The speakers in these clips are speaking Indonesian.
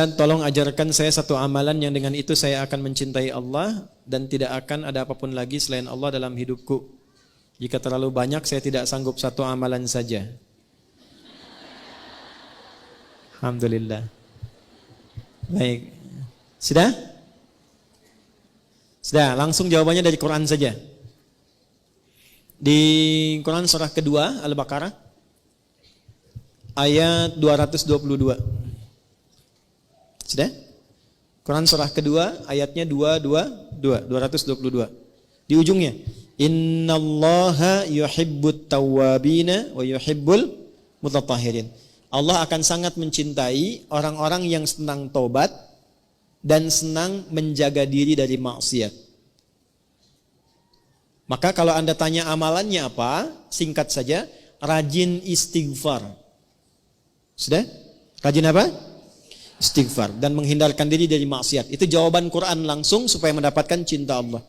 Ustaz, tolong ajarkan saya satu amalan yang dengan itu saya akan mencintai Allah dan tidak akan ada apapun lagi selain Allah dalam hidupku. Jika terlalu banyak saya tidak sanggup satu amalan saja. Alhamdulillah. Baik. Sudah? Sudah, langsung jawabannya dari Quran saja. Di Quran surah kedua Al-Baqarah ayat 222. Sudah? Quran surah kedua ayatnya 222. Di ujungnya, innallaha yuhibbut tawwabina wa yuhibbul mutatahhirin. Allah akan sangat mencintai orang-orang yang senang taubat dan senang menjaga diri dari maksiat. Maka kalau Anda tanya amalannya apa? Singkat saja, rajin istighfar. Sudah? Rajin apa? Istighfar dan menghindarkan diri dari maksiat. Itu jawaban Quran langsung supaya mendapatkan cinta Allah.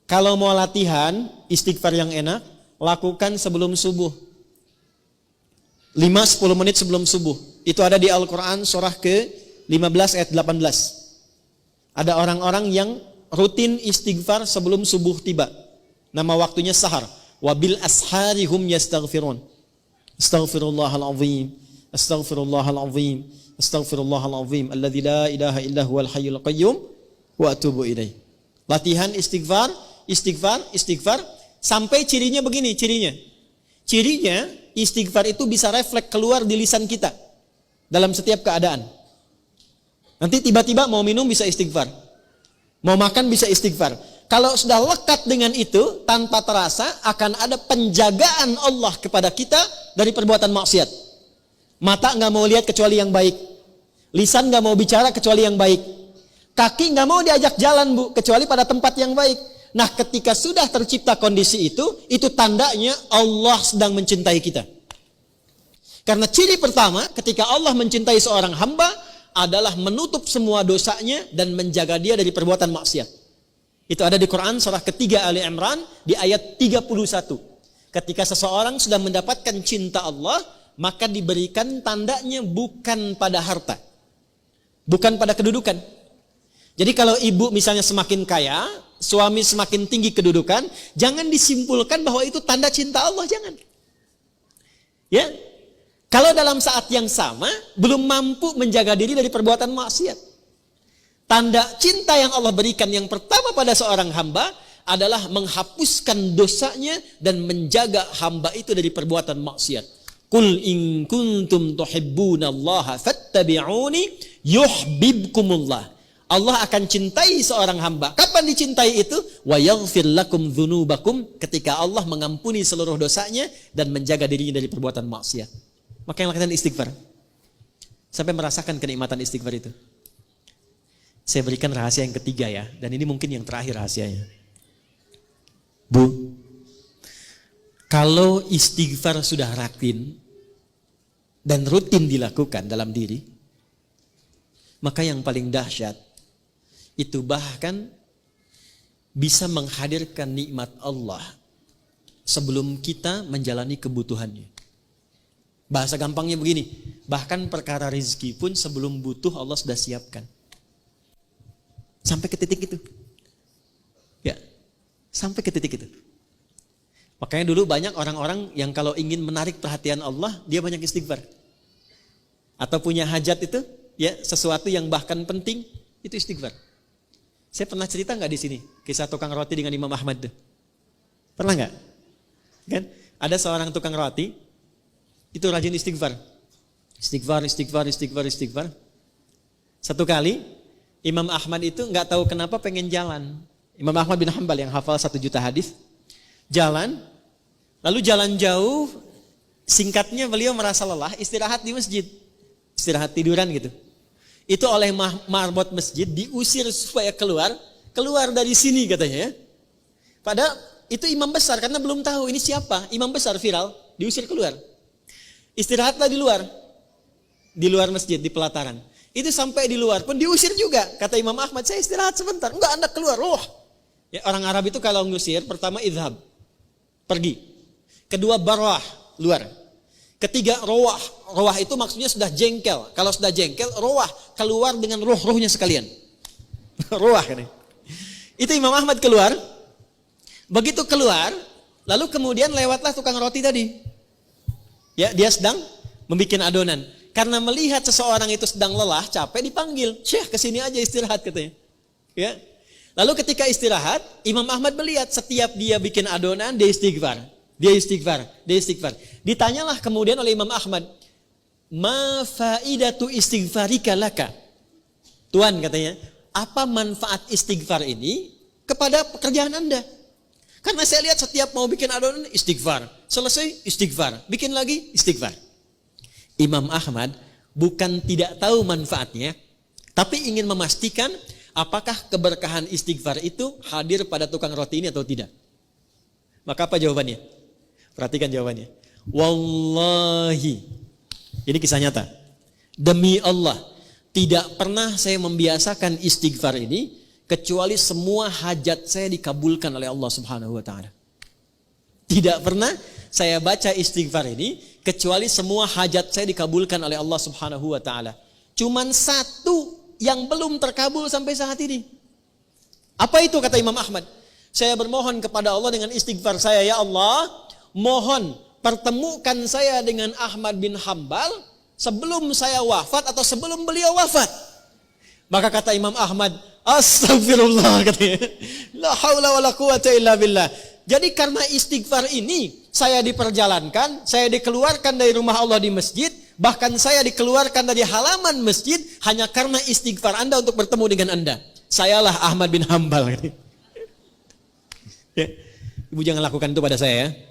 Kalau mau latihan istighfar yang enak, lakukan sebelum subuh. 5-10 menit sebelum subuh. Itu ada di Al-Quran surah ke-15 ayat 18. Ada orang-orang yang rutin istighfar sebelum subuh tiba. Nama waktunya sahar. Wabil asharihum yastaghfirun. Astaghfirullahalazim. Astaghfirullahalazim. Astaghfirullahalazim. Alladzi la ilaha illa huwal hayyul qayyum wa atubu ilaih. Latihan istighfar, istighfar, istighfar. Sampai cirinya begini, cirinya. Cirinya istighfar itu bisa refleks keluar di lisan kita dalam setiap keadaan. Nanti tiba-tiba mau minum bisa istighfar, mau makan bisa istighfar. Kalau sudah lekat dengan itu, tanpa terasa akan ada penjagaan Allah kepada kita dari perbuatan maksiat. Mata nggak mau lihat kecuali yang baik, lisan nggak mau bicara kecuali yang baik, kaki nggak mau diajak jalan bu kecuali pada tempat yang baik. Nah, ketika sudah tercipta kondisi itu tandanya Allah sedang mencintai kita. Karena ciri pertama ketika Allah mencintai seorang hamba adalah menutup semua dosanya dan menjaga dia dari perbuatan maksiat. Itu ada di Quran surah ketiga Ali Imran di ayat 31. Ketika seseorang sudah mendapatkan cinta Allah, maka diberikan tandanya bukan pada harta, bukan pada kedudukan. Jadi kalau ibu misalnya semakin kaya, suami semakin tinggi kedudukan, jangan disimpulkan bahwa itu tanda cinta Allah, jangan. Ya, kalau dalam saat yang sama belum mampu menjaga diri dari perbuatan maksiat. Tanda cinta yang Allah berikan yang pertama pada seorang hamba adalah menghapuskan dosanya dan menjaga hamba itu dari perbuatan maksiat. Qul in kuntum tuhibbunallaha fattabi'uni yuhibbukumullah. Allah akan cintai seorang hamba. Kapan dicintai itu? Wa yaghfir lakum dzunubakum, ketika Allah mengampuni seluruh dosanya dan menjaga dirinya dari perbuatan maksiat. Maka yang lakukan istighfar. Sampai merasakan kenikmatan istighfar itu. Saya berikan rahasia yang ketiga ya, dan ini mungkin yang terakhir rahasianya. Bu, kalau istighfar sudah rutin dan rutin dilakukan dalam diri, maka yang paling dahsyat itu bahkan bisa menghadirkan nikmat Allah sebelum kita menjalani kebutuhannya. Bahasa gampangnya begini, bahkan perkara rezeki pun sebelum butuh Allah sudah siapkan. Sampai ke titik itu. Ya, sampai ke titik itu. Makanya dulu banyak orang-orang yang kalau ingin menarik perhatian Allah, dia banyak istighfar. Atau punya hajat itu, ya sesuatu yang bahkan penting, itu istighfar. Saya pernah cerita nggak di sini kisah tukang roti dengan Imam Ahmad tuh? Pernah nggak? Kan? Ada seorang tukang roti itu rajin istighfar. Istighfar. Satu kali Imam Ahmad itu nggak tahu kenapa pengen jalan. Imam Ahmad bin Hanbal yang hafal 1 juta hadis, jalan, lalu jalan jauh. Singkatnya beliau merasa lelah, istirahat di masjid, istirahat tiduran gitu. Itu oleh marbot masjid diusir supaya keluar dari sini katanya ya. Padahal itu imam besar karena belum tahu ini siapa, imam besar viral, diusir keluar. Istirahatlah di luar masjid, di pelataran. Itu sampai di luar pun diusir juga. Kata Imam Ahmad, saya istirahat sebentar. Enggak, Anda keluar. Ya, orang Arab itu kalau ngusir, pertama idhab, pergi. Kedua barwah, luar. Ketiga, rawah. Rawah itu maksudnya sudah jengkel. Kalau sudah jengkel, rawah keluar dengan roh-rohnya sekalian. Rawah kan. Itu Imam Ahmad keluar. Begitu keluar, lalu kemudian lewatlah tukang roti tadi. Ya, dia sedang membuat adonan. Karena melihat seseorang itu sedang lelah, capek, dipanggil. Syekh, kesini aja istirahat katanya. Ya. Lalu ketika istirahat, Imam Ahmad melihat setiap dia bikin adonan, dia istighfar. Dia istighfar, dia istighfar. Ditanyalah kemudian oleh Imam Ahmad, ma faidatu istighfarika laka? Tuan katanya, apa manfaat istighfar ini kepada pekerjaan Anda? Karena saya lihat setiap mau bikin adonan istighfar, selesai istighfar, bikin lagi istighfar. Imam Ahmad bukan tidak tahu manfaatnya, tapi ingin memastikan apakah keberkahan istighfar itu hadir pada tukang roti ini atau tidak. Maka apa jawabannya? Perhatikan jawabannya. Wallahi, ini kisah nyata. Demi Allah, tidak pernah saya membiasakan istighfar ini kecuali semua hajat saya dikabulkan oleh Allah Subhanahu wa taala. Tidak pernah saya baca istighfar ini kecuali semua hajat saya dikabulkan oleh Allah Subhanahu wa taala. Cuman satu yang belum terkabul sampai saat ini. Apa itu kata Imam Ahmad? Saya bermohon kepada Allah dengan istighfar saya, ya Allah, mohon pertemukan saya dengan Ahmad bin Hambal sebelum saya wafat atau sebelum beliau wafat. Maka kata Imam Ahmad, astagfirullah katanya. La haula wala quwata illa billah. Jadi karena istighfar ini saya diperjalankan, saya dikeluarkan dari rumah Allah di masjid, bahkan saya dikeluarkan dari halaman masjid hanya karena istighfar Anda untuk bertemu dengan Anda. Sayalah Ahmad bin Hambal. Ya. Ibu jangan lakukan itu pada saya ya.